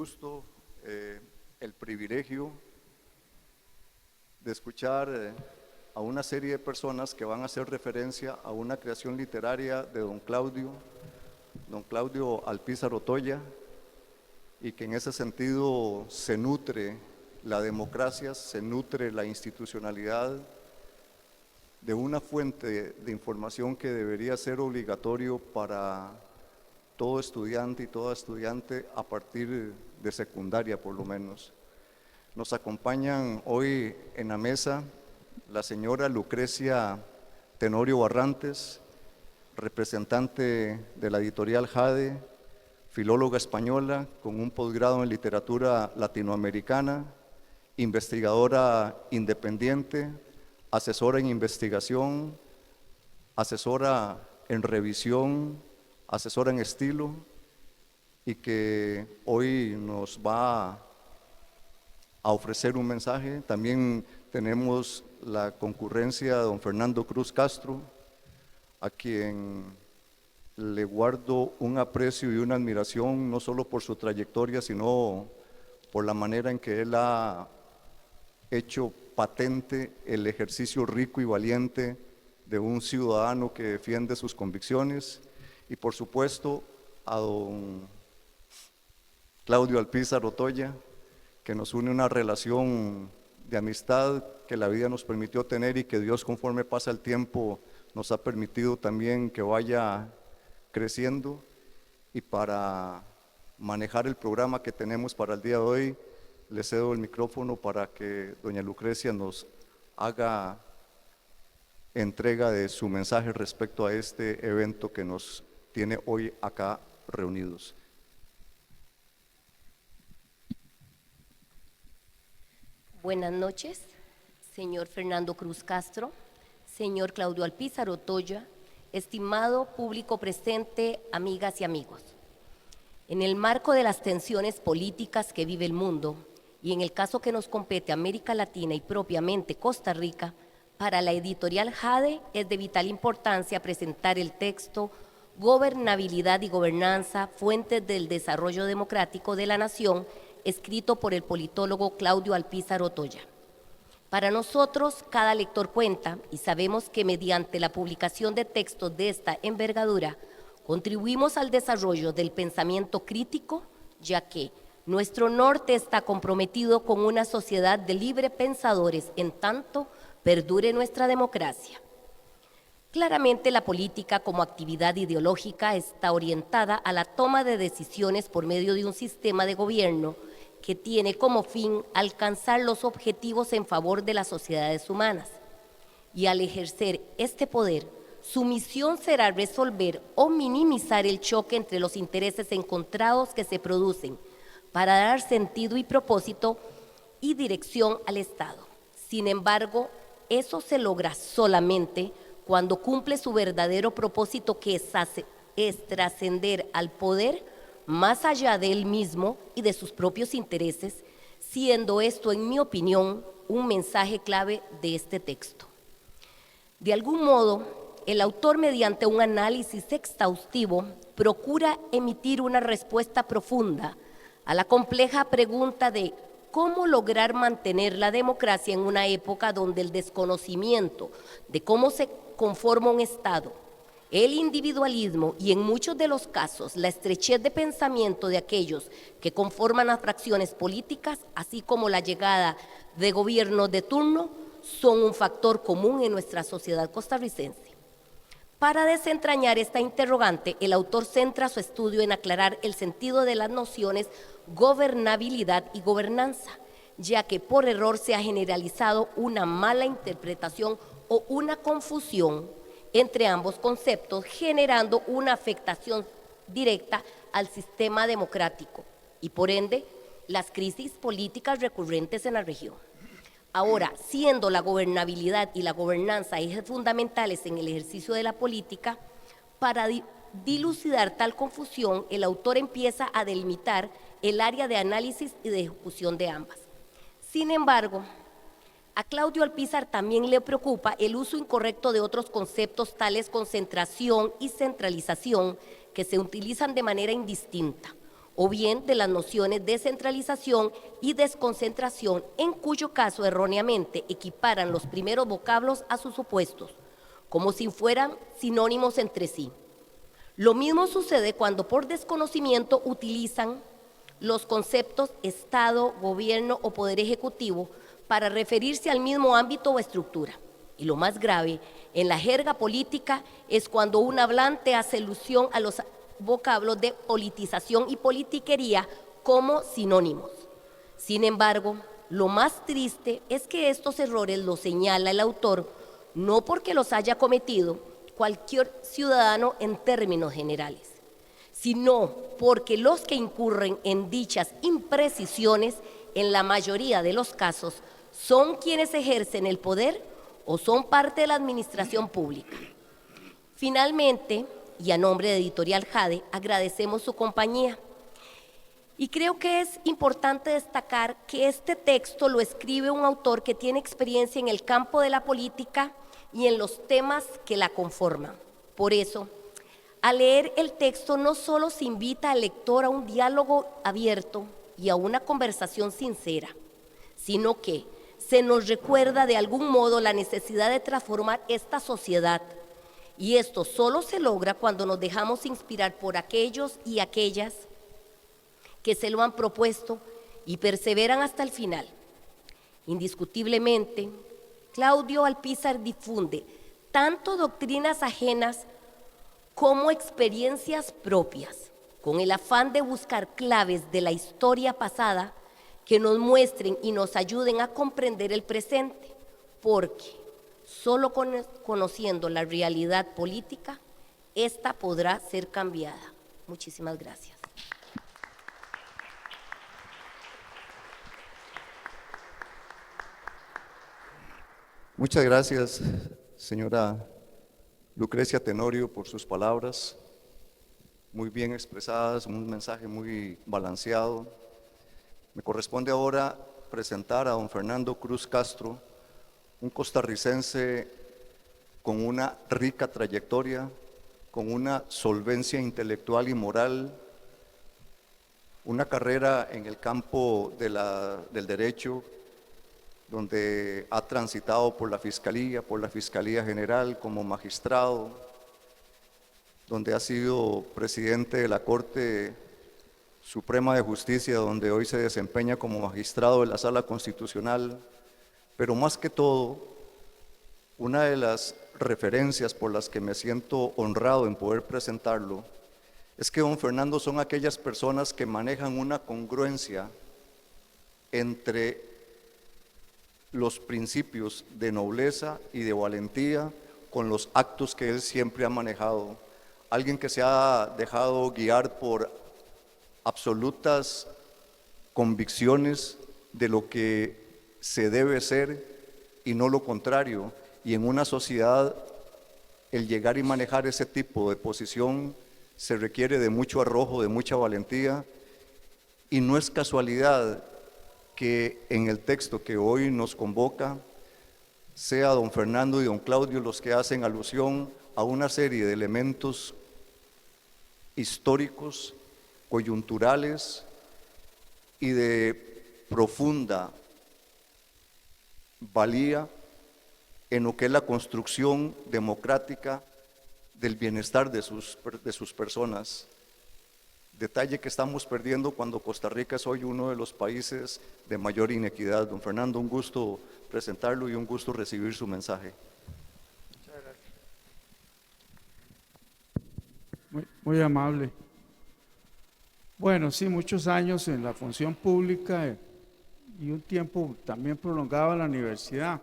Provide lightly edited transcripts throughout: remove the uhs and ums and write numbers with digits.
gusto, el privilegio de escuchar a una serie de personas que van a hacer referencia a una creación literaria de don Claudio Alpizar Otoya, y que en ese sentido se nutre la democracia, se nutre la institucionalidad de una fuente de información que debería ser obligatorio para todo estudiante y toda estudiante a partir de secundaria por lo menos. Nos acompañan hoy en la mesa la señora Lucrecia Tenorio Barrantes, representante de la editorial Jade, filóloga española con un posgrado en literatura latinoamericana, investigadora independiente, asesora en investigación, asesora en revisión, asesora en estilo, y que hoy nos va a ofrecer un mensaje. También tenemos la concurrencia de don Fernando Cruz Castro, a quien le guardo un aprecio y una admiración, no solo por su trayectoria, sino por la manera en que él ha hecho patente el ejercicio rico y valiente de un ciudadano que defiende sus convicciones. Y por supuesto a don Claudio Alpizar Otoya, que nos une una relación de amistad que la vida nos permitió tener y que Dios, conforme pasa el tiempo, nos ha permitido también que vaya creciendo. Y para manejar el programa que tenemos para el día de hoy, le cedo el micrófono para que doña Lucrecia nos haga entrega de su mensaje respecto a este evento que nos tiene hoy acá reunidos. Buenas noches, señor Fernando Cruz Castro, señor Claudio Alpizar Otoya, estimado público presente, amigas y amigos. En el marco de las tensiones políticas que vive el mundo, y en el caso que nos compete América Latina y propiamente Costa Rica, para la editorial Jade es de vital importancia presentar el texto Gobernabilidad y Gobernanza, Fuentes del Desarrollo Democrático de la Nación, escrito por el politólogo Claudio Alpizar Otoya. Para nosotros, cada lector cuenta, y sabemos que mediante la publicación de textos de esta envergadura, contribuimos al desarrollo del pensamiento crítico, ya que nuestro norte está comprometido con una sociedad de libre pensadores, en tanto perdure nuestra democracia. Claramente, la política como actividad ideológica está orientada a la toma de decisiones por medio de un sistema de gobierno que tiene como fin alcanzar los objetivos en favor de las sociedades humanas. Y al ejercer este poder, su misión será resolver o minimizar el choque entre los intereses encontrados que se producen para dar sentido y propósito y dirección al Estado. Sin embargo, eso se logra solamente cuando cumple su verdadero propósito, que es trascender al poder más allá de él mismo y de sus propios intereses, siendo esto, en mi opinión, un mensaje clave de este texto. De algún modo, el autor, mediante un análisis exhaustivo, procura emitir una respuesta profunda a la compleja pregunta de cómo lograr mantener la democracia en una época donde el desconocimiento de cómo se conforma un Estado, el individualismo y en muchos de los casos la estrechez de pensamiento de aquellos que conforman las fracciones políticas, así como la llegada de gobiernos de turno, son un factor común en nuestra sociedad costarricense. Para desentrañar esta interrogante, el autor centra su estudio en aclarar el sentido de las nociones gobernabilidad y gobernanza, ya que por error se ha generalizado una mala interpretación o una confusión entre ambos conceptos, generando una afectación directa al sistema democrático y, por ende, las crisis políticas recurrentes en la región. Ahora, siendo la gobernabilidad y la gobernanza ejes fundamentales en el ejercicio de la política, para dilucidar tal confusión, el autor empieza a delimitar el área de análisis y de ejecución de ambas. Sin embargo, a Claudio Alpizar también le preocupa el uso incorrecto de otros conceptos tales concentración y centralización, que se utilizan de manera indistinta, o bien de las nociones descentralización y desconcentración, en cuyo caso erróneamente equiparan los primeros vocablos a sus opuestos, como si fueran sinónimos entre sí. Lo mismo sucede cuando por desconocimiento utilizan los conceptos Estado, Gobierno o Poder Ejecutivo para referirse al mismo ámbito o estructura. Y lo más grave, en la jerga política, es cuando un hablante hace alusión a los vocablos de politización y politiquería como sinónimos. Sin embargo, lo más triste es que estos errores los señala el autor no porque los haya cometido cualquier ciudadano en términos generales, sino porque los que incurren en dichas imprecisiones, en la mayoría de los casos, son quienes ejercen el poder o son parte de la administración pública. Finalmente, y a nombre de Editorial Jade, agradecemos su compañía. Y creo que es importante destacar que este texto lo escribe un autor que tiene experiencia en el campo de la política y en los temas que la conforman. Por eso, al leer el texto no solo se invita al lector a un diálogo abierto y a una conversación sincera, sino que se nos recuerda de algún modo la necesidad de transformar esta sociedad. Y esto solo se logra cuando nos dejamos inspirar por aquellos y aquellas que se lo han propuesto y perseveran hasta el final. Indiscutiblemente, Claudio Alpizar difunde tanto doctrinas ajenas como experiencias propias, con el afán de buscar claves de la historia pasada que nos muestren y nos ayuden a comprender el presente, porque solo conociendo la realidad política, esta podrá ser cambiada. Muchísimas gracias. Muchas gracias, señora Lucrecia Tenorio, por sus palabras, muy bien expresadas, un mensaje muy balanceado. Me corresponde ahora presentar a don Fernando Cruz Castro, un costarricense con una rica trayectoria, con una solvencia intelectual y moral, una carrera en el campo del derecho, donde ha transitado por la Fiscalía General como magistrado, donde ha sido presidente de la Corte Suprema de Justicia, donde hoy se desempeña como magistrado de la Sala Constitucional, pero más que todo, una de las referencias por las que me siento honrado en poder presentarlo, es que don Fernando son aquellas personas que manejan una congruencia entre los principios de nobleza y de valentía con los actos que él siempre ha manejado. Alguien que se ha dejado guiar por absolutas convicciones de lo que se debe ser y no lo contrario. Y en una sociedad, el llegar y manejar ese tipo de posición se requiere de mucho arrojo, de mucha valentía, y no es casualidad que en el texto que hoy nos convoca sea don Fernando y don Claudio los que hacen alusión a una serie de elementos históricos, coyunturales y de profunda valía en lo que es la construcción democrática del bienestar de sus personas. Detalle que estamos perdiendo cuando Costa Rica es hoy uno de los países de mayor inequidad. Don Fernando, un gusto presentarlo y un gusto recibir su mensaje. Muchas gracias. Muy amable. Bueno, sí, muchos años en la función pública y un tiempo también prolongado en la universidad,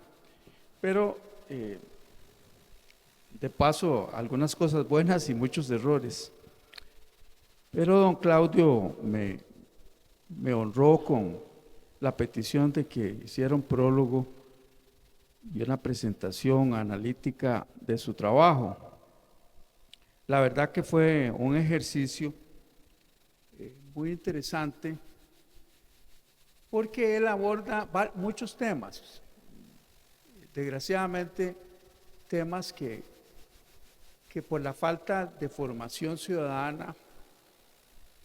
pero de paso algunas cosas buenas y muchos errores. Pero don Claudio me honró con la petición de que hiciera un prólogo y una presentación analítica de su trabajo. La verdad que fue un ejercicio muy interesante porque él aborda muchos temas, desgraciadamente temas que por la falta de formación ciudadana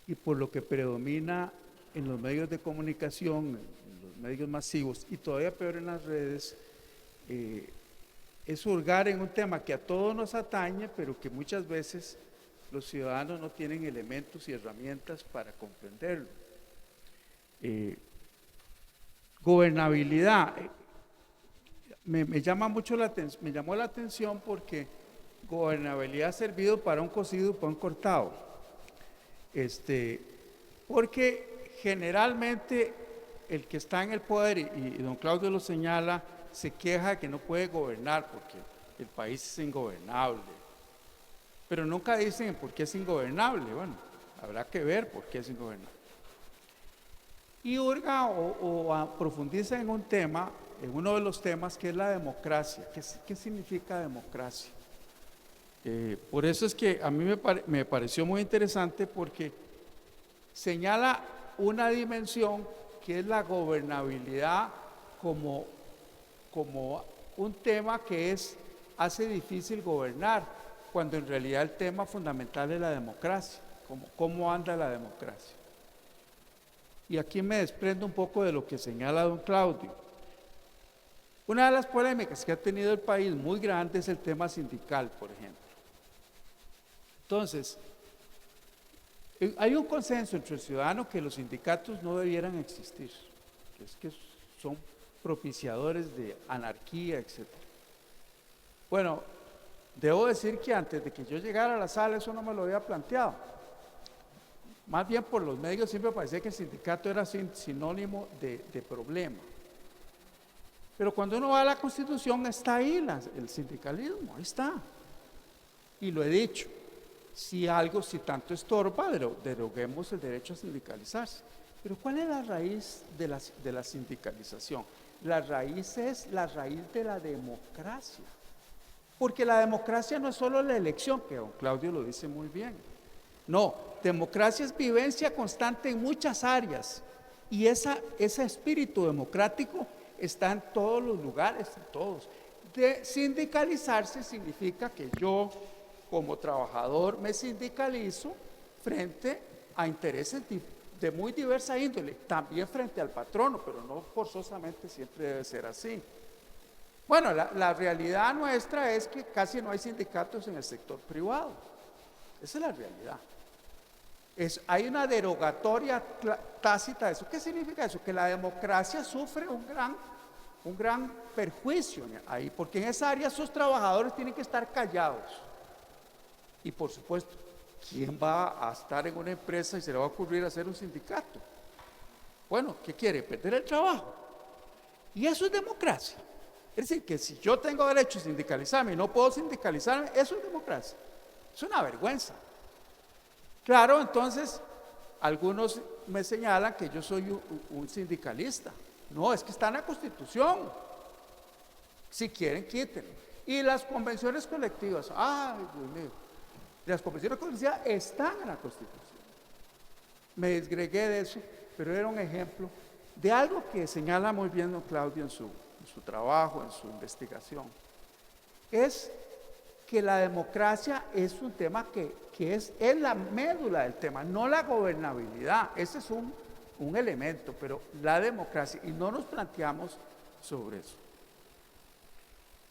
y por lo que predomina en los medios de comunicación, en los medios masivos y todavía peor en las redes, es hurgar en un tema que a todos nos atañe, pero que muchas veces los ciudadanos no tienen elementos y herramientas para comprenderlo. Gobernabilidad. Me llama mucho me llamó la atención porque gobernabilidad ha servido para un cocido y para un cortado. Porque generalmente el que está en el poder, y don Claudio lo señala, se queja de que no puede gobernar porque el país es ingobernable. Pero nunca dicen por qué es ingobernable. Bueno, habrá que ver por qué es ingobernable. Y hurga o profundiza en un tema, en uno de los temas que es la democracia. ¿Qué significa democracia? Por eso es que a mí me pareció muy interesante porque señala una dimensión que es la gobernabilidad como un tema que hace difícil gobernar, cuando en realidad el tema fundamental es la democracia, cómo anda la democracia. Y aquí me desprendo un poco de lo que señala don Claudio. Una de las polémicas que ha tenido el país muy grande es el tema sindical, por ejemplo. Entonces, hay un consenso entre el ciudadano que los sindicatos no debieran existir, que son propiciadores de anarquía, etc. Bueno, debo decir que antes de que yo llegara a la sala eso no me lo había planteado. Más bien por los medios siempre parecía que el sindicato era sinónimo de problema. Pero cuando uno va a la Constitución está ahí el sindicalismo, ahí está. Y lo he dicho, si tanto estorba, deroguemos el derecho a sindicalizarse. Pero ¿cuál es la raíz de la sindicalización? La raíz es la raíz de la democracia. Porque la democracia no es solo la elección, que don Claudio lo dice muy bien. No, democracia es vivencia constante en muchas áreas. Y ese espíritu democrático está en todos los lugares, en todos. Sindicalizarse significa que yo, como trabajador, me sindicalizo frente a intereses de muy diversa índole, también frente al patrono, pero no forzosamente siempre debe ser así. Bueno, la realidad nuestra es que casi no hay sindicatos en el sector privado. Esa es la realidad. Hay una derogatoria tácita de eso. ¿Qué significa eso? Que la democracia sufre un gran perjuicio ahí, porque en esa área sus trabajadores tienen que estar callados. Y por supuesto, ¿quién va a estar en una empresa y se le va a ocurrir hacer un sindicato? Bueno, ¿qué quiere? ¿Perder el trabajo? Y eso es democracia. Es decir, que si yo tengo derecho a sindicalizarme y no puedo sindicalizarme, eso es democracia. Es una vergüenza. Claro, entonces, algunos me señalan que yo soy un sindicalista. No, es que está en la Constitución. Si quieren, quítenlo. Y las convenciones colectivas, ay, Dios mío, las convenciones colectivas están en la Constitución. Me desgregué de eso, pero era un ejemplo de algo que señala muy bien don Claudio en su trabajo, en su investigación. Es que la democracia es un tema que es la médula del tema, no la gobernabilidad. Ese es un elemento, pero la democracia, y no nos planteamos sobre eso.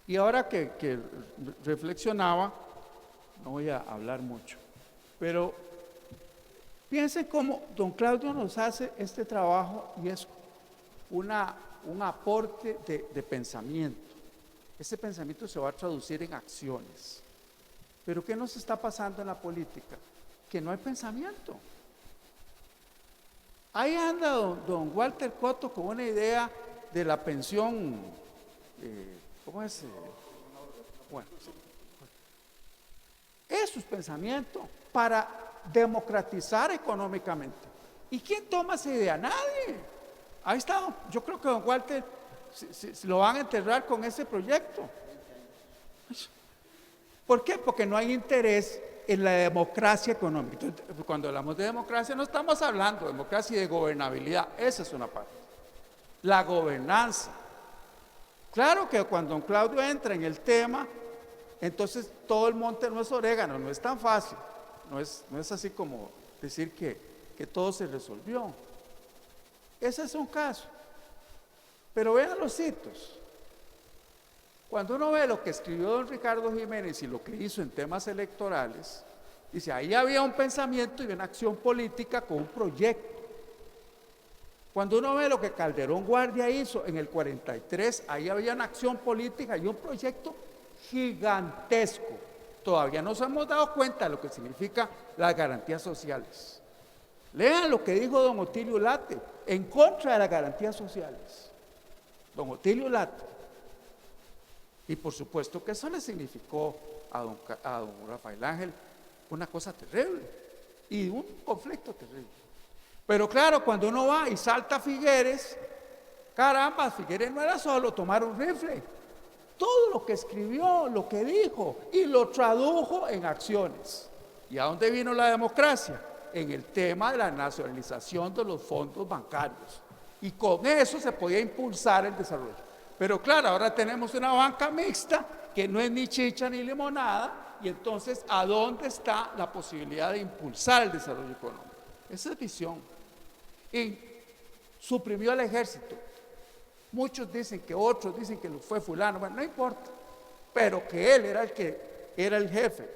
Y ahora que reflexionaba, no voy a hablar mucho, pero piensen cómo don Claudio nos hace este trabajo y es un aporte de pensamiento. Ese pensamiento se va a traducir en acciones. Pero ¿qué nos está pasando en la política? Que no hay pensamiento. Ahí anda don Walter Cotto con una idea de la pensión, ¿cómo es? Bueno, sí. Eso es pensamiento para democratizar económicamente. ¿Y quién toma esa idea? Nadie. Ahí está, yo creo que don Walter lo van a enterrar con ese proyecto. ¿Por qué? Porque no hay interés en la democracia económica. Entonces, cuando hablamos de democracia no estamos hablando de democracia y de gobernabilidad, esa es una parte. La gobernanza. Claro que cuando don Claudio entra en el tema, entonces todo el monte no es orégano, no es tan fácil. No es así como decir que que todo se resolvió. Ese es un caso. Pero vean los hitos. Cuando uno ve lo que escribió don Ricardo Jiménez y lo que hizo en temas electorales, dice, ahí había un pensamiento y una acción política con un proyecto. Cuando uno ve lo que Calderón Guardia hizo en el 43, ahí había una acción política y un proyecto gigantesco. Todavía no nos hemos dado cuenta de lo que significan las garantías sociales. Lean lo que dijo don Otilio Late en contra de las garantías sociales. Don Otilio Late. Y por supuesto que eso le significó a don Rafael Ángel una cosa terrible y un conflicto terrible. Pero claro, cuando uno va y salta a Figueres, caramba, Figueres no era solo tomar un rifle. Todo lo que escribió, lo que dijo y lo tradujo en acciones. ¿Y a dónde vino la democracia? En el tema de la nacionalización de los fondos bancarios. Y con eso se podía impulsar el desarrollo. Pero claro, ahora tenemos una banca mixta que no es ni chicha ni limonada, y entonces, ¿a dónde está la posibilidad de impulsar el desarrollo económico? Esa es visión. Y suprimió el ejército. Muchos dicen que otros dicen que lo fue fulano, bueno, no importa, pero que él era el que era el jefe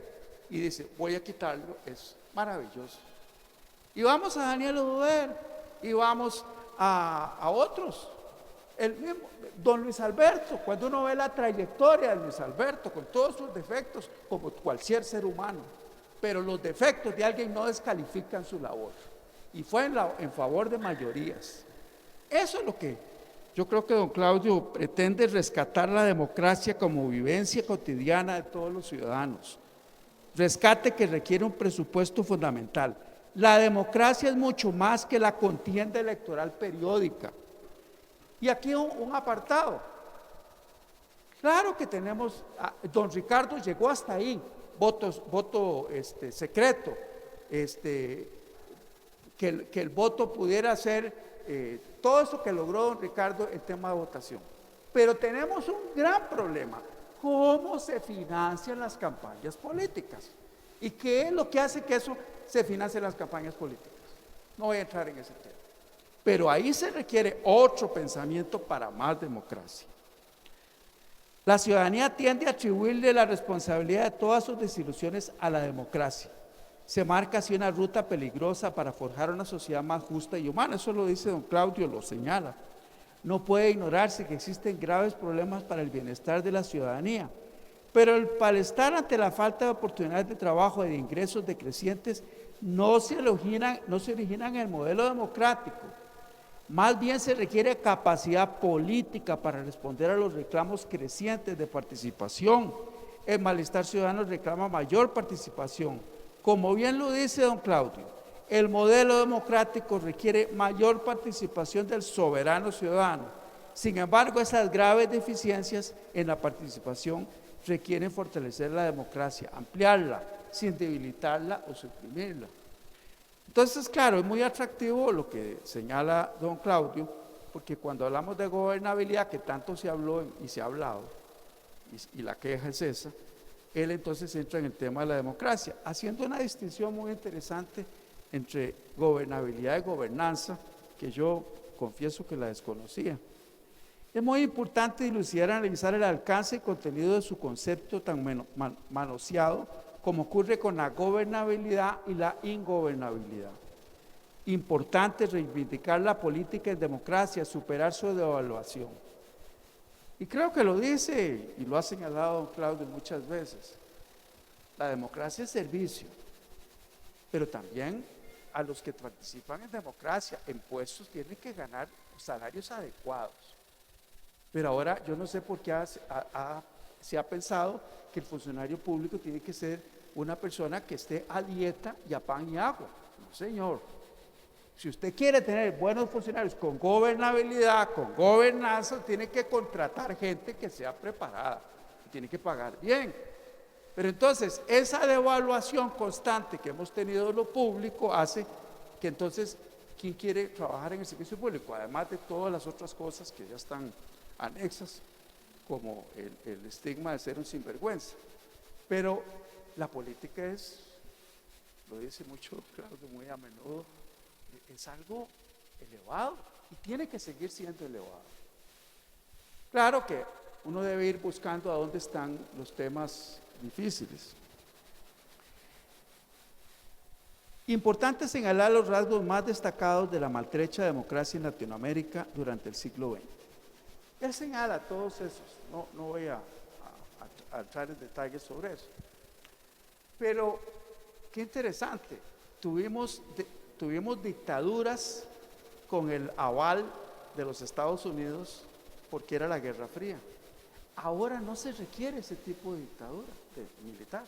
y dice, voy a quitarlo, es maravilloso. Y vamos a Daniel Oduber y vamos a otros. El mismo, don Luis Alberto, cuando uno ve la trayectoria de Luis Alberto, con todos sus defectos, como cualquier ser humano, pero los defectos de alguien no descalifican su labor. Y fue en favor de mayorías. Eso es lo que yo creo que don Claudio pretende, rescatar la democracia como vivencia cotidiana de todos los ciudadanos. Rescate que requiere un presupuesto fundamental. La democracia es mucho más que la contienda electoral periódica. Y aquí un apartado. Claro que tenemos, don Ricardo llegó hasta ahí, voto secreto, que el voto pudiera ser, todo eso que logró don Ricardo en tema de votación. Pero tenemos un gran problema: ¿cómo se financian las campañas políticas? ¿Y qué es lo que hace que eso se financie las campañas políticas? No voy a entrar en ese tema. Pero ahí se requiere otro pensamiento para más democracia. La ciudadanía tiende a atribuirle la responsabilidad de todas sus desilusiones a la democracia. Se marca así una ruta peligrosa para forjar una sociedad más justa y humana. Eso lo dice don Claudio, lo señala. No puede ignorarse que existen graves problemas para el bienestar de la ciudadanía, pero el malestar ante la falta de oportunidades de trabajo y de ingresos decrecientes no se originan en el modelo democrático. Más bien se requiere capacidad política para responder a los reclamos crecientes de participación. El malestar ciudadano reclama mayor participación. Como bien lo dice don Claudio, el modelo democrático requiere mayor participación del soberano ciudadano. Sin embargo, esas graves deficiencias en la participación requieren fortalecer la democracia, ampliarla, sin debilitarla o suprimirla. Entonces, claro, es muy atractivo lo que señala don Claudio, porque cuando hablamos de gobernabilidad, que tanto se habló y se ha hablado, y la queja es esa, él entonces entra en el tema de la democracia, haciendo una distinción muy interesante entre gobernabilidad y gobernanza, que yo confieso que la desconocía. Es muy importante dilucidar y analizar el alcance y contenido de su concepto tan manoseado, como ocurre con la gobernabilidad y la ingobernabilidad. Importante reivindicar la política en democracia, superar su devaluación. Y creo que lo dice y lo ha señalado don Claudio muchas veces. La democracia es servicio, pero también a los que participan en democracia, en puestos, tienen que ganar salarios adecuados. Pero ahora yo no sé por qué se ha pensado que el funcionario público tiene que ser una persona que esté a dieta y a pan y agua. No, señor. Si usted quiere tener buenos funcionarios con gobernabilidad, con gobernanza, tiene que contratar gente que sea preparada, tiene que pagar bien. Pero entonces, esa devaluación constante que hemos tenido en lo público hace que entonces, ¿quién quiere trabajar en el servicio público? Además de todas las otras cosas que ya están anexas, como el estigma de ser un sinvergüenza. Pero la política es, lo dice mucho Claudio muy a menudo, es algo elevado y tiene que seguir siendo elevado. Claro que uno debe ir buscando a dónde están los temas difíciles. Importante señalar los rasgos más destacados de la maltrecha democracia en Latinoamérica durante el siglo XX. Él señala todos esos, no voy a entrar en detalles sobre eso. Pero qué interesante, tuvimos dictaduras con el aval de los Estados Unidos porque era la Guerra Fría. Ahora no se requiere ese tipo de dictadura militar,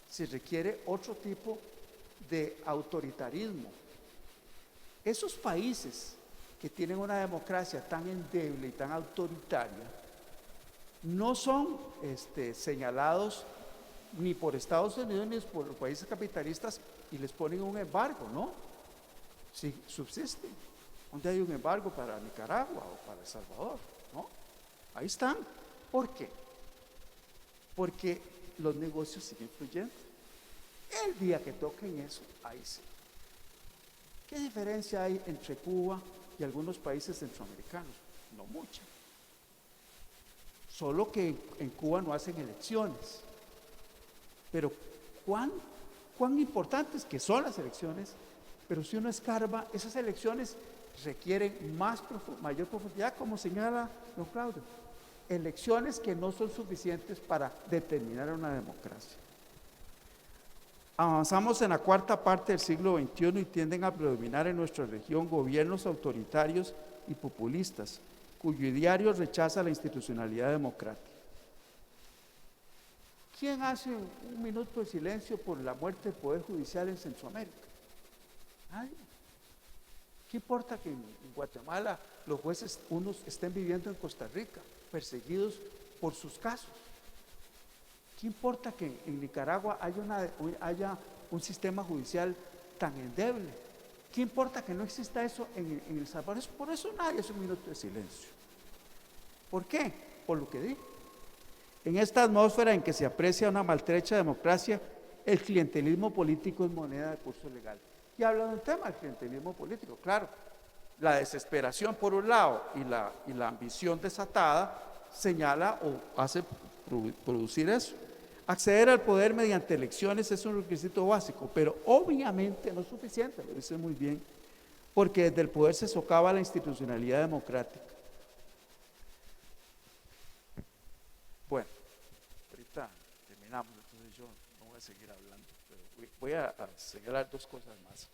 se requiere otro tipo de autoritarismo. Esos países que tienen una democracia tan endeble y tan autoritaria no son señalados ni por Estados Unidos ni por los países capitalistas y les ponen un embargo, ¿no? Sí, subsisten. ¿Dónde hay un embargo para Nicaragua o para El Salvador? ¿No? Ahí están. ¿Por qué? Porque los negocios siguen fluyendo. El día que toquen eso, ahí sí. ¿Qué diferencia hay entre Cuba y algunos países centroamericanos? No mucha. Solo que en Cuba no hacen elecciones. Pero cuán importantes que son las elecciones, pero si uno escarba, esas elecciones requieren mayor profundidad, como señala don Claudio. Elecciones que no son suficientes para determinar una democracia. Avanzamos en la cuarta parte del siglo XXI y tienden a predominar en nuestra región gobiernos autoritarios y populistas, cuyo ideario rechaza la institucionalidad democrática. ¿Quién hace un minuto de silencio por la muerte del Poder Judicial en Centroamérica? Nadie. ¿Qué importa que en Guatemala los jueces, unos estén viviendo en Costa Rica, perseguidos por sus casos? ¿Qué importa que en Nicaragua haya un sistema judicial tan endeble? ¿Qué importa que no exista eso en El Salvador? Por eso nadie hace un minuto de silencio. ¿Por qué? Por lo que digo. En esta atmósfera en que se aprecia una maltrecha democracia, el clientelismo político es moneda de curso legal. Y habla de un tema, el clientelismo político, claro. La desesperación por un lado y la ambición desatada señala o hace producir eso. Acceder al poder mediante elecciones es un requisito básico, pero obviamente no es suficiente, lo dice muy bien, porque desde el poder se socava la institucionalidad democrática. Bueno, ahorita terminamos, entonces yo no voy a seguir hablando, pero voy a señalar dos cosas más.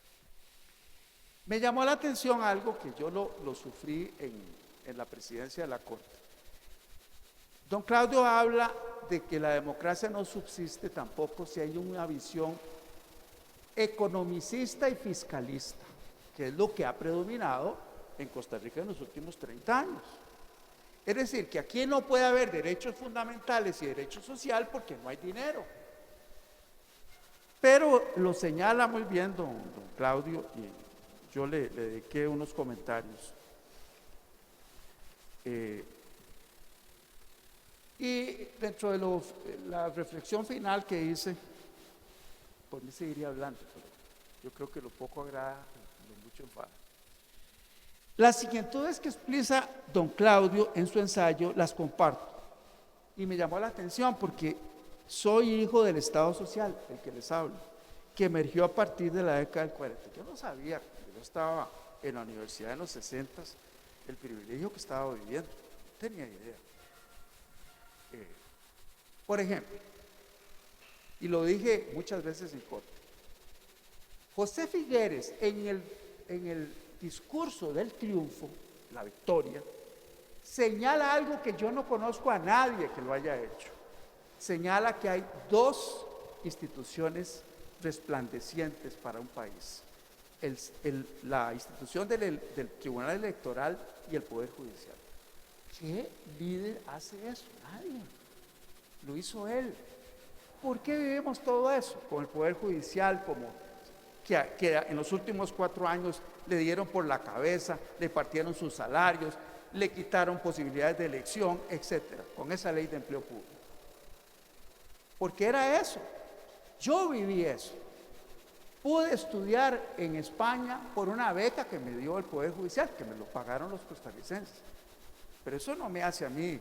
Me llamó la atención algo que yo lo sufrí en la presidencia de la Corte. Don Claudio habla de que la democracia no subsiste tampoco si hay una visión economicista y fiscalista, que es lo que ha predominado en Costa Rica en los últimos 30 años. Es decir, que aquí no puede haber derechos fundamentales y derecho social porque no hay dinero. Pero lo señala muy bien don Claudio y yo le dediqué unos comentarios. Y dentro de la reflexión final que hice, por mí seguiría hablando, pero yo creo que lo poco agrada, lo mucho enfada. Las inquietudes que expresa don Claudio en su ensayo las comparto. Y me llamó la atención porque soy hijo del Estado Social, el que les hablo, que emergió a partir de la década del 40. Yo no sabía, yo estaba en la universidad en los 60, el privilegio que estaba viviendo, no tenía idea. Por ejemplo, y lo dije muchas veces en corte, José Figueres en el discurso del triunfo, la victoria, señala algo que yo no conozco a nadie que lo haya hecho. Señala que hay dos instituciones resplandecientes para un país. La institución del Tribunal Electoral y el Poder Judicial. ¿Qué líder hace eso? Nadie. Lo hizo él. ¿Por qué vivimos todo eso? Con el Poder Judicial como que en los últimos 4 años le dieron por la cabeza, le partieron sus salarios, le quitaron posibilidades de elección, etcétera, con esa ley de empleo público. Porque era eso. Yo viví eso. Pude estudiar en España por una beca que me dio el Poder Judicial, que me lo pagaron los costarricenses. Pero eso no me hace a mí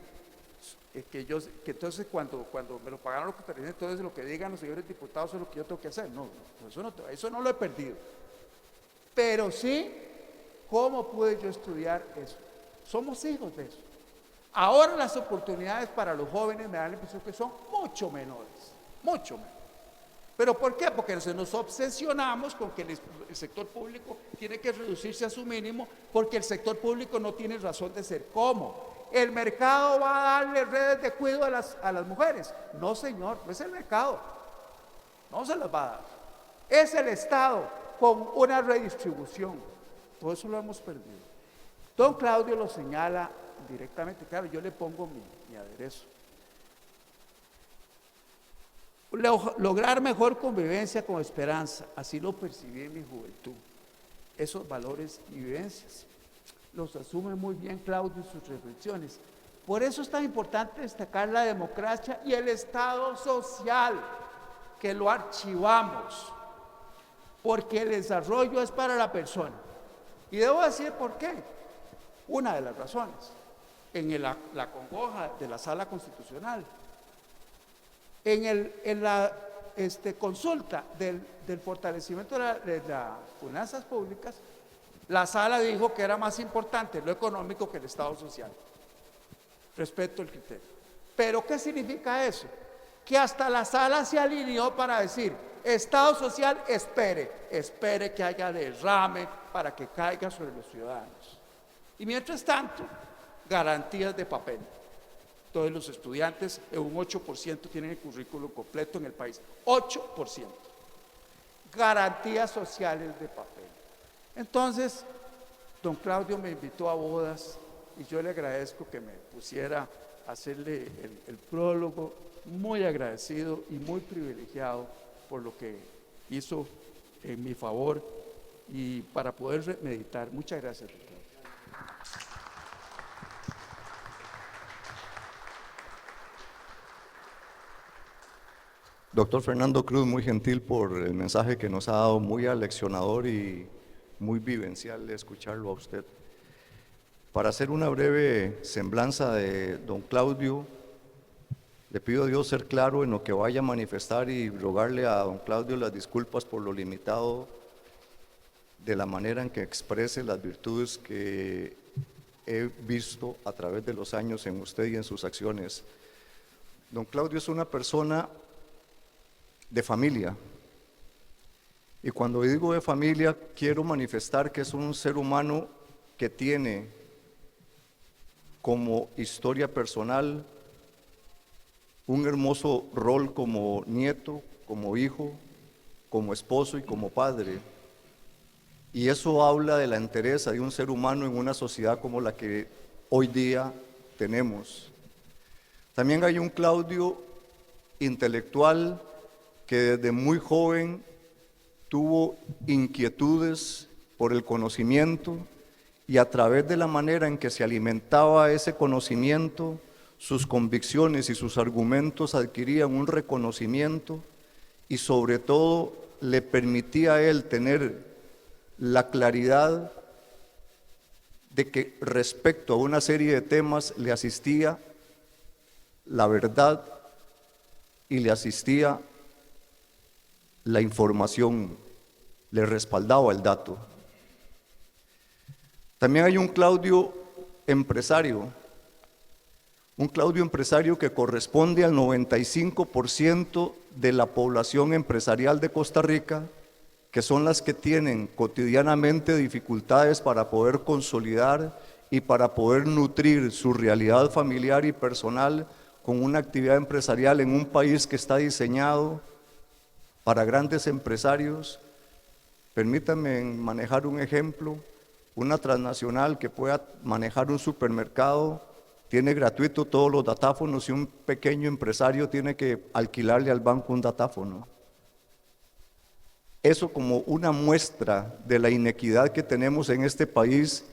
que entonces cuando me lo pagaron los costarricenses, entonces lo que digan los señores diputados es lo que yo tengo que hacer. No, eso no lo he perdido. Pero sí, ¿cómo pude yo estudiar eso? Somos hijos de eso. Ahora las oportunidades para los jóvenes me dan la impresión que son mucho menores, mucho menores. ¿Pero por qué? Porque nos obsesionamos con que el sector público tiene que reducirse a su mínimo, porque el sector público no tiene razón de ser. ¿Cómo? ¿El mercado va a darle redes de cuidado a las mujeres? No, señor, no es el mercado. No se las va a dar. Es el Estado con una redistribución. Todo eso lo hemos perdido. Don Claudio lo señala directamente. Claro, yo le pongo mi aderezo. Lograr mejor convivencia con esperanza, así lo percibí en mi juventud. Esos valores y vivencias los asume muy bien Claudio en sus reflexiones. Por eso es tan importante destacar la democracia y el Estado social, que lo archivamos, porque el desarrollo es para la persona. Y debo decir por qué. Una de las razones, en la congoja de la Sala Constitucional, en la consulta del fortalecimiento de las finanzas públicas, la Sala dijo que era más importante lo económico que el Estado social. Respeto el criterio. ¿Pero qué significa eso? Que hasta la Sala se alineó para decir, Estado social, espere que haya derrame para que caiga sobre los ciudadanos. Y mientras tanto, garantías de papel. Todos los estudiantes, un 8% tienen el currículo completo en el país. 8%. Garantías sociales de papel. Entonces, don Claudio me invitó a bodas y yo le agradezco que me pusiera a hacerle el prólogo, muy agradecido y muy privilegiado por lo que hizo en mi favor y para poder meditar. Muchas gracias, don Claudio. Doctor Fernando Cruz, muy gentil por el mensaje que nos ha dado, muy aleccionador y muy vivencial de escucharlo a usted. Para hacer una breve semblanza de don Claudio, le pido a Dios ser claro en lo que vaya a manifestar y rogarle a don Claudio las disculpas por lo limitado de la manera en que exprese las virtudes que he visto a través de los años en usted y en sus acciones. Don Claudio es una persona de familia, y cuando digo de familia quiero manifestar que es un ser humano que tiene como historia personal un hermoso rol como nieto, como hijo, como esposo y como padre, y eso habla de la entereza de un ser humano en una sociedad como la que hoy día tenemos. También hay un Claudio intelectual que desde muy joven tuvo inquietudes por el conocimiento y a través de la manera en que se alimentaba ese conocimiento, sus convicciones y sus argumentos adquirían un reconocimiento y sobre todo le permitía a él tener la claridad de que respecto a una serie de temas le asistía la verdad y le asistía la información, le respaldaba el dato. También hay un Claudio empresario que corresponde al 95% de la población empresarial de Costa Rica, que son las que tienen cotidianamente dificultades para poder consolidar y para poder nutrir su realidad familiar y personal con una actividad empresarial en un país que está diseñado para grandes empresarios. Permítanme manejar un ejemplo. Una transnacional que pueda manejar un supermercado tiene gratuito todos los datáfonos y un pequeño empresario tiene que alquilarle al banco un datáfono. Eso como una muestra de la inequidad que tenemos en este país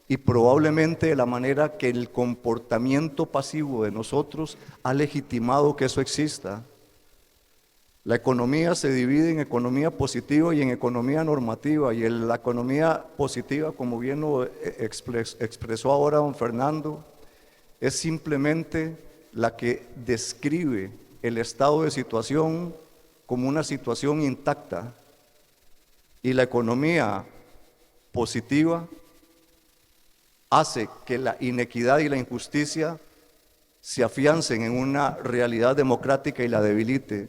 y probablemente de la manera que el comportamiento pasivo de nosotros ha legitimado que eso exista. La economía se divide en economía positiva y en economía normativa, y la economía positiva, como bien lo expresó ahora don Fernando, es simplemente la que describe el estado de situación como una situación intacta, y la economía positiva hace que la inequidad y la injusticia se afiancen en una realidad democrática y la debilite.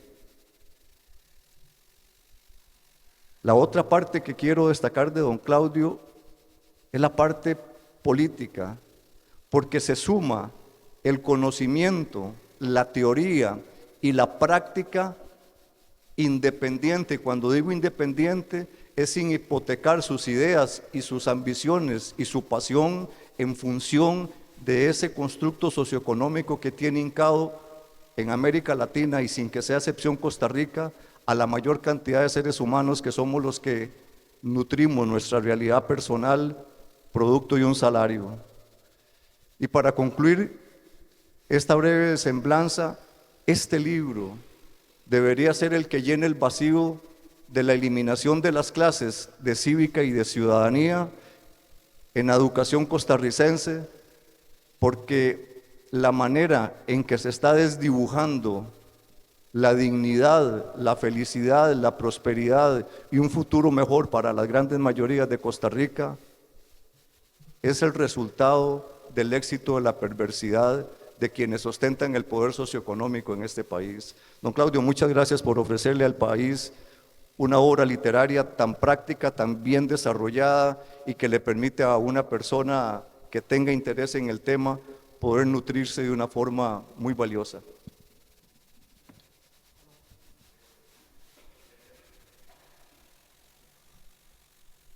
La otra parte que quiero destacar de don Claudio es la parte política, porque se suma el conocimiento, la teoría y la práctica independiente. Cuando digo independiente, es sin hipotecar sus ideas y sus ambiciones y su pasión en función de ese constructo socioeconómico que tiene hincado en América Latina, y sin que sea excepción Costa Rica, a la mayor cantidad de seres humanos que somos los que nutrimos nuestra realidad personal producto de un salario. Y para concluir esta breve semblanza, este libro debería ser el que llene el vacío de la eliminación de las clases de cívica y de ciudadanía en la educación costarricense, porque la manera en que se está desdibujando la dignidad, la felicidad, la prosperidad y un futuro mejor para las grandes mayorías de Costa Rica es el resultado del éxito de la perversidad de quienes ostentan el poder socioeconómico en este país. Don Claudio, muchas gracias por ofrecerle al país una obra literaria tan práctica, tan bien desarrollada, y que le permite a una persona que tenga interés en el tema poder nutrirse de una forma muy valiosa.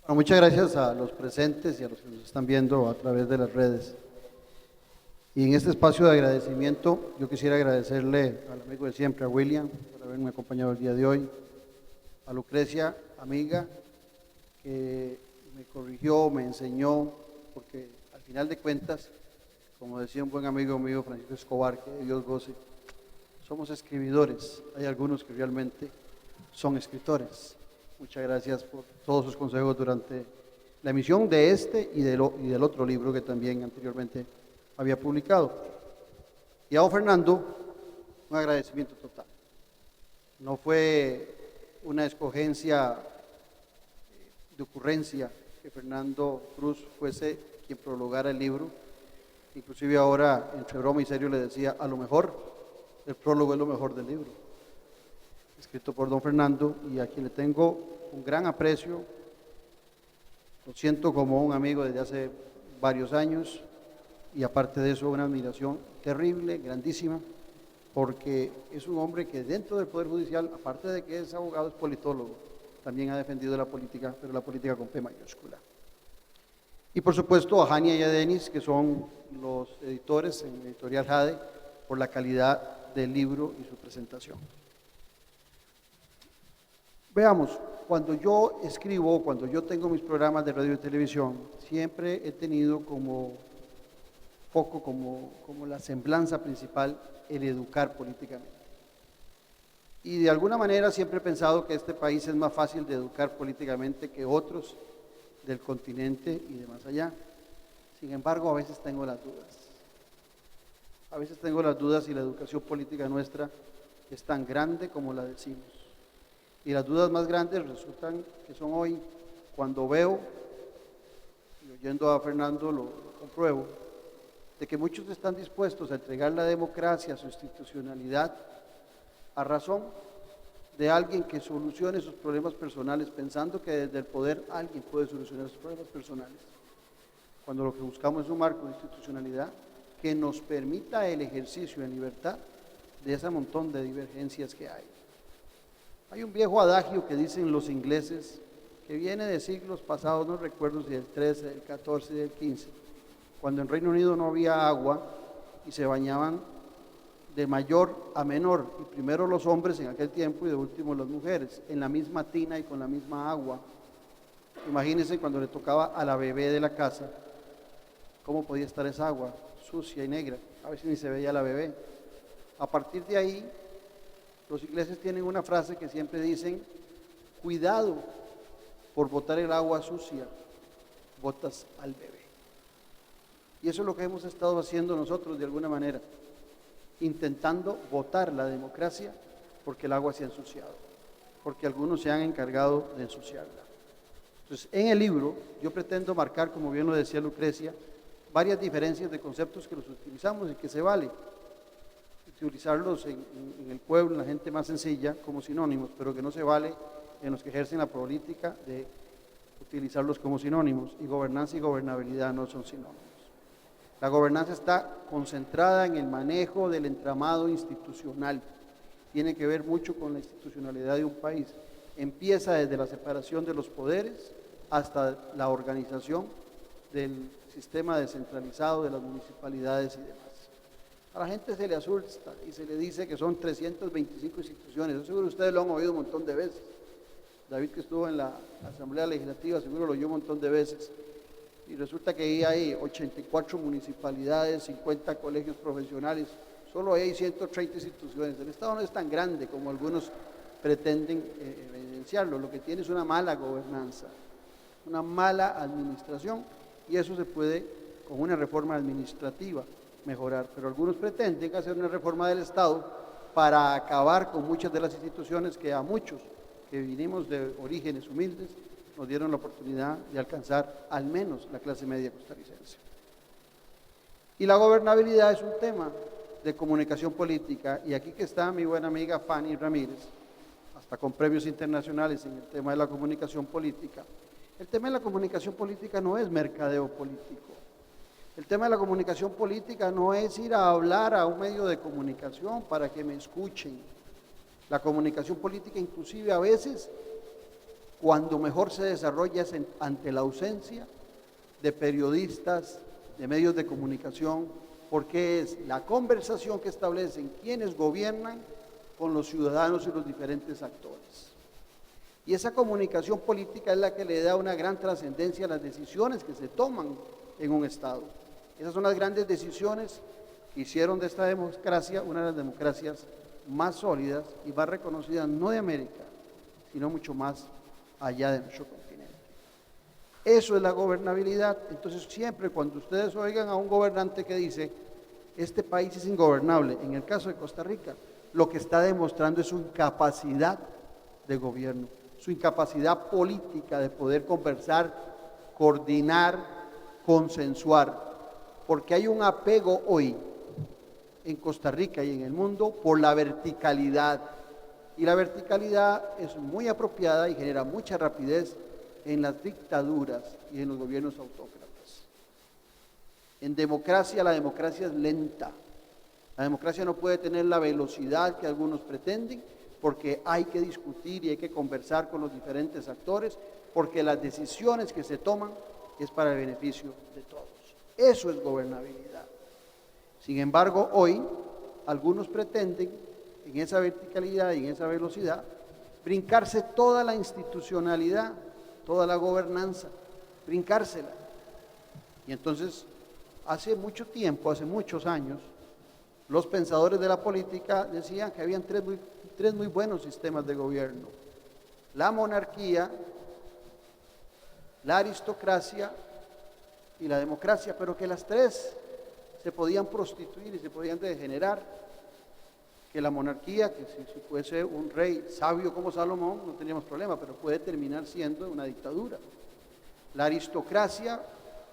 Bueno, muchas gracias a los presentes y a los que nos están viendo a través de las redes. Y en este espacio de agradecimiento, yo quisiera agradecerle al amigo de siempre, a William, por haberme acompañado el día de hoy, a Lucrecia, amiga, que me corrigió, me enseñó, porque al final de cuentas, como decía un buen amigo mío, Francisco Escobar, que Dios goce, somos escribidores. Hay algunos que realmente son escritores. Muchas gracias por todos sus consejos durante la emisión de este y del otro libro que también anteriormente había publicado. Y a don Fernando, un agradecimiento total. No fue una escogencia de ocurrencia que Fernando Cruz fuese quien prologara el libro. Inclusive ahora, entre broma y serio, le decía, a lo mejor el prólogo es lo mejor del libro, escrito por don Fernando, y a quien le tengo un gran aprecio. Lo siento como un amigo desde hace varios años, y aparte de eso una admiración terrible, grandísima, porque es un hombre que dentro del Poder Judicial, aparte de que es abogado, es politólogo, también ha defendido la política, pero la política con P mayúscula. Y por supuesto a Jania y a Denis, que son los editores en Editorial Jade, por la calidad del libro y su presentación. Veamos, cuando yo escribo, cuando yo tengo mis programas de radio y televisión, siempre he tenido como foco, como la semblanza principal, el educar políticamente. Y de alguna manera siempre he pensado que este país es más fácil de educar políticamente que otros del continente y de más allá. Sin embargo, a veces tengo las dudas. A veces tengo las dudas si la educación política nuestra es tan grande como la decimos. Y las dudas más grandes resultan que son hoy, cuando veo, y oyendo a Fernando lo compruebo, de que muchos están dispuestos a entregar la democracia, su institucionalidad, a razón de alguien que solucione sus problemas personales, pensando que desde el poder alguien puede solucionar sus problemas personales, cuando lo que buscamos es un marco de institucionalidad que nos permita el ejercicio en libertad de ese montón de divergencias que hay. Hay un viejo adagio que dicen los ingleses, que viene de siglos pasados, no recuerdo si del 13, del 14, del 15, cuando en Reino Unido no había agua y se bañaban de mayor a menor, y primero los hombres en aquel tiempo y de último las mujeres, en la misma tina y con la misma agua. Imagínense cuando le tocaba a la bebé de la casa, cómo podía estar esa agua, sucia y negra, a veces ni se veía la bebé. A partir de ahí Los ingleses tienen una frase que siempre dicen: cuidado por botar el agua sucia, botas al bebé. Y eso es lo que hemos estado haciendo nosotros de alguna manera, intentando botar la democracia porque el agua se ha ensuciado, porque algunos se han encargado de ensuciarla. Entonces, en el libro yo pretendo marcar, como bien lo decía Lucrecia, varias diferencias de conceptos que los utilizamos y que se vale utilizarlos en el pueblo, en la gente más sencilla, como sinónimos, pero que no se vale en los que ejercen la política de utilizarlos como sinónimos, y gobernanza y gobernabilidad no son sinónimos. La gobernanza está concentrada en el manejo del entramado institucional, tiene que ver mucho con la institucionalidad de un país, empieza desde la separación de los poderes hasta la organización del sistema descentralizado de las municipalidades y demás. A la gente se le asusta y se le dice que son 325 instituciones, eso seguro ustedes lo han oído un montón de veces. David, que estuvo en la Asamblea Legislativa, seguro lo oyó un montón de veces. Y resulta que ahí hay 84 municipalidades, 50 colegios profesionales, solo ahí hay 130 instituciones. El Estado no es tan grande como algunos pretenden evidenciarlo, lo que tiene es una mala gobernanza, una mala administración, y eso se puede, con una reforma administrativa, mejorar. Pero algunos pretenden hacer una reforma del Estado para acabar con muchas de las instituciones que a muchos que vinimos de orígenes humildes nos dieron la oportunidad de alcanzar al menos la clase media costarricense. Y la gobernabilidad es un tema de comunicación política, y aquí que está mi buena amiga Fanny Ramírez, hasta con premios internacionales en el tema de la comunicación política. El tema de la comunicación política no es mercadeo político. El tema de la comunicación política no es ir a hablar a un medio de comunicación para que me escuchen. La comunicación política, inclusive a veces, cuando mejor se desarrolla es ante la ausencia de periodistas, de medios de comunicación, porque es la conversación que establecen quienes gobiernan con los ciudadanos y los diferentes actores. Y esa comunicación política es la que le da una gran trascendencia a las decisiones que se toman en un Estado. Esas son las grandes decisiones que hicieron de esta democracia una de las democracias más sólidas y más reconocidas, no de América, sino mucho más allá de nuestro continente. Eso es la gobernabilidad. Entonces, siempre cuando ustedes oigan a un gobernante que dice, este país es ingobernable, en el caso de Costa Rica, lo que está demostrando es su incapacidad de gobierno, su incapacidad política de poder conversar, coordinar, consensuar, porque hay un apego hoy en Costa Rica y en el mundo por la verticalidad, y la verticalidad es muy apropiada y genera mucha rapidez en las dictaduras y en los gobiernos autócratas. En democracia, la democracia es lenta. La democracia no puede tener la velocidad que algunos pretenden, porque hay que discutir y hay que conversar con los diferentes actores, porque las decisiones que se toman es para el beneficio de todos. Eso es gobernabilidad. Sin embargo, hoy algunos pretenden, en esa verticalidad y en esa velocidad, brincarse toda la institucionalidad, toda la gobernanza, brincársela. Y entonces, hace mucho tiempo, hace muchos años, los pensadores de la política decían que habían tres muy buenos sistemas de gobierno: la monarquía, la aristocracia y la democracia, pero que las tres se podían prostituir y se podían degenerar. Que la monarquía, que si fuese un rey sabio como Salomón, no teníamos problema, pero puede terminar siendo una dictadura. La aristocracia,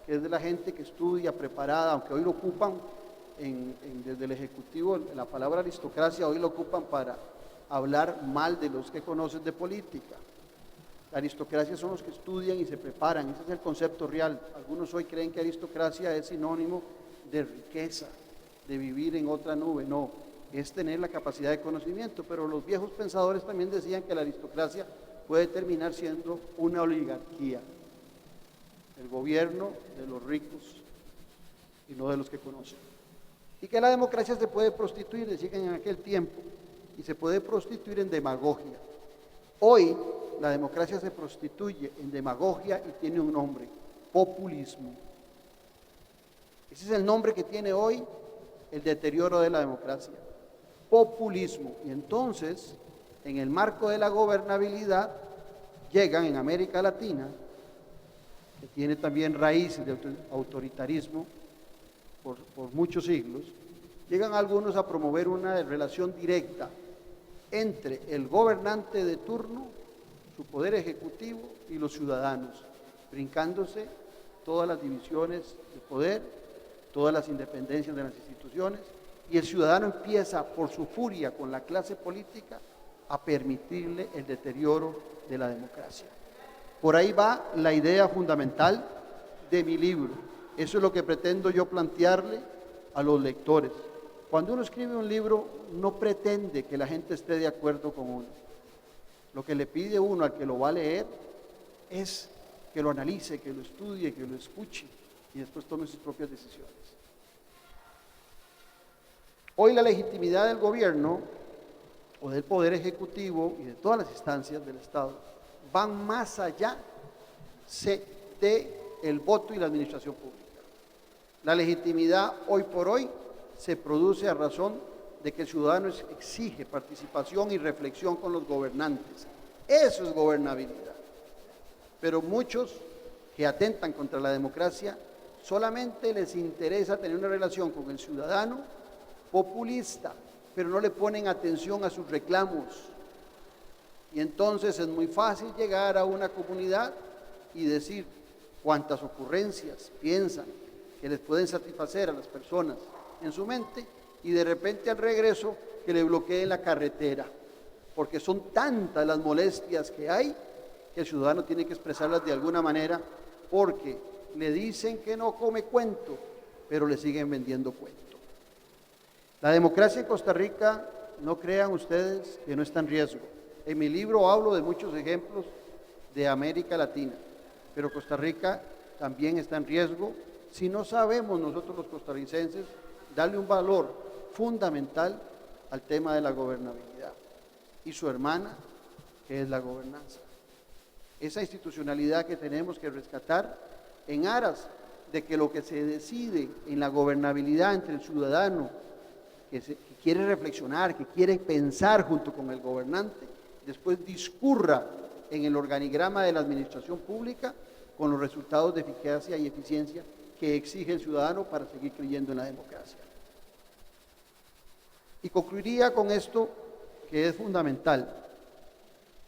que es de la gente que estudia, preparada, aunque hoy lo ocupan desde el Ejecutivo, la palabra aristocracia hoy lo ocupan para hablar mal de los que conocen de política. La aristocracia son los que estudian y se preparan, ese es el concepto real. Algunos hoy creen que aristocracia es sinónimo de riqueza, de vivir en otra nube. No, es tener la capacidad de conocimiento, pero los viejos pensadores también decían que la aristocracia puede terminar siendo una oligarquía, el gobierno de los ricos y no de los que conocen. Y que la democracia se puede prostituir, decían en aquel tiempo, y se puede prostituir en demagogia. Hoy la democracia se prostituye en demagogia y tiene un nombre: populismo. Ese es el nombre que tiene hoy el deterioro de la democracia. populismo. Y entonces, en el marco de la gobernabilidad, llegan en América Latina, que tiene también raíces de autoritarismo por muchos siglos, llegan algunos a promover una relación directa entre el gobernante de turno, su poder ejecutivo y los ciudadanos, brincándose todas las divisiones de poder, todas las independencias de las instituciones, y el ciudadano empieza, por su furia con la clase política, a permitirle el deterioro de la democracia. Por ahí va la idea fundamental de mi libro. Eso es lo que pretendo yo plantearle a los lectores. Cuando uno escribe un libro, no pretende que la gente esté de acuerdo con uno. Lo que le pide uno al que lo va a leer es que lo analice, que lo estudie, que lo escuche y después tome sus propias decisiones. Hoy la legitimidad del gobierno o del poder ejecutivo y de todas las instancias del Estado van más allá del voto y la administración pública. La legitimidad hoy por hoy se produce a razón de que el ciudadano exige participación y reflexión con los gobernantes. Eso es gobernabilidad. Pero muchos que atentan contra la democracia solamente les interesa tener una relación con el ciudadano populista, pero no le ponen atención a sus reclamos. Y entonces es muy fácil llegar a una comunidad y decir cuántas ocurrencias piensan que les pueden satisfacer a las personas en su mente, y de repente al regreso que le bloqueen la carretera, porque son tantas las molestias que hay que el ciudadano tiene que expresarlas de alguna manera, porque le dicen que no come cuento, pero le siguen vendiendo cuento. La democracia en Costa Rica, no crean ustedes que no está en riesgo. En mi libro hablo de muchos ejemplos de América Latina, pero Costa Rica también está en riesgo si no sabemos nosotros los costarricenses darle un valor fundamental al tema de la gobernabilidad y su hermana, que es la gobernanza. Esa institucionalidad que tenemos que rescatar en aras de que lo que se decide en la gobernabilidad entre el ciudadano que quiere reflexionar, que quiere pensar junto con el gobernante, después discurra en el organigrama de la administración pública con los resultados de eficacia y eficiencia que exige el ciudadano para seguir creyendo en la democracia. Y concluiría con esto que es fundamental.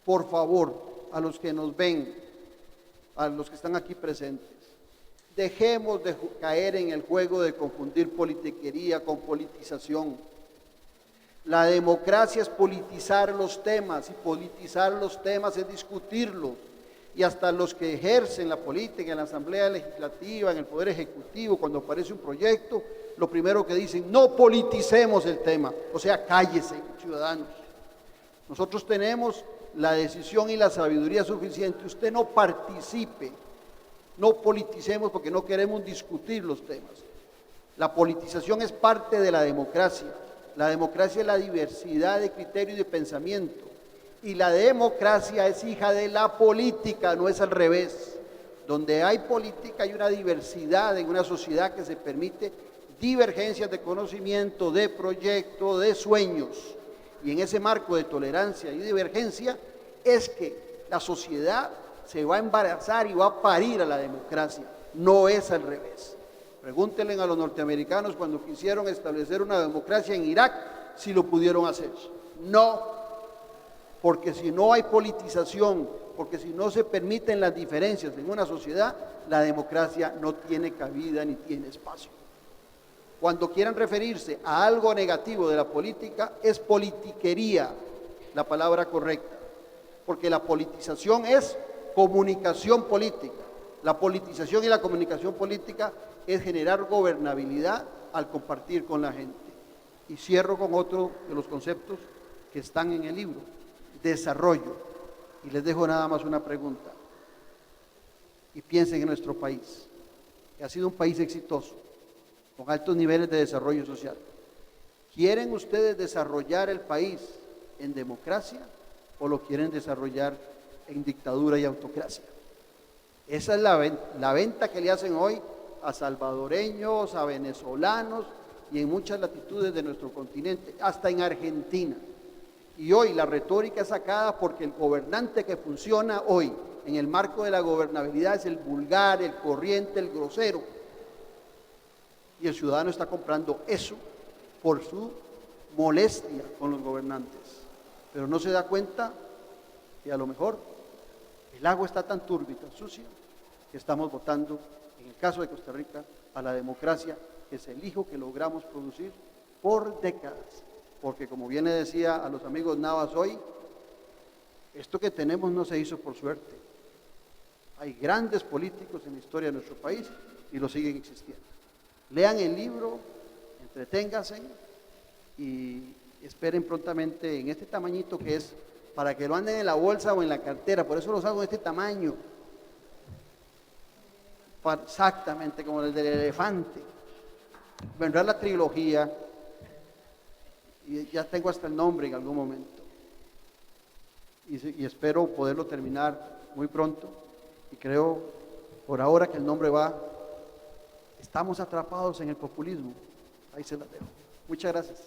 Por favor, a los que nos ven, a los que están aquí presentes, dejemos de caer en el juego de confundir politiquería con politización. La democracia es politizar los temas, y politizar los temas es discutirlos. Y hasta los que ejercen la política en la Asamblea Legislativa, en el Poder Ejecutivo, cuando aparece un proyecto, lo primero que dicen, no politicemos el tema. O sea, cállese, ciudadanos. Nosotros tenemos la decisión y la sabiduría suficiente. Usted no participe, no politicemos porque no queremos discutir los temas. La politización es parte de la democracia. La democracia es la diversidad de criterio y de pensamiento. Y la democracia es hija de la política, no es al revés. Donde hay política hay una diversidad en una sociedad que se permite divergencias de conocimiento, de proyecto, de sueños. Y en ese marco de tolerancia y divergencia es que la sociedad se va a embarazar y va a parir a la democracia. No es al revés. Pregúntenle a los norteamericanos cuando quisieron establecer una democracia en Irak si lo pudieron hacer. No. Porque si no hay politización, porque si no se permiten las diferencias en una sociedad, la democracia no tiene cabida ni tiene espacio. Cuando quieran referirse a algo negativo de la política, es politiquería la palabra correcta, porque la politización es comunicación política. La politización y la comunicación política es generar gobernabilidad al compartir con la gente. Y cierro con otro de los conceptos que están en el libro. Desarrollo. Y les dejo nada más una pregunta. Y piensen en nuestro país, que ha sido un país exitoso, con altos niveles de desarrollo social. ¿Quieren ustedes desarrollar el país en democracia o lo quieren desarrollar en dictadura y autocracia? Esa es la venta que le hacen hoy a salvadoreños, a venezolanos y en muchas latitudes de nuestro continente, hasta en Argentina. Y hoy la retórica es sacada porque el gobernante que funciona hoy en el marco de la gobernabilidad es el vulgar, el corriente, el grosero. Y el ciudadano está comprando eso por su molestia con los gobernantes. Pero no se da cuenta que a lo mejor el agua está tan turbia y tan sucia que estamos votando, en el caso de Costa Rica, a la democracia, que es el hijo que logramos producir por décadas. Porque como bien le decía a los amigos Navas hoy, esto que tenemos no se hizo por suerte. Hay grandes políticos en la historia de nuestro país y lo siguen existiendo. Lean el libro, entreténganse y esperen prontamente en este tamañito que es para que lo anden en la bolsa o en la cartera. Por eso los hago en este tamaño. Exactamente como el del elefante. Vendrá la trilogía y ya tengo hasta el nombre en algún momento. Y espero poderlo terminar muy pronto. Y creo por ahora que el nombre va: estamos atrapados en el populismo. Ahí se la dejo. Muchas gracias.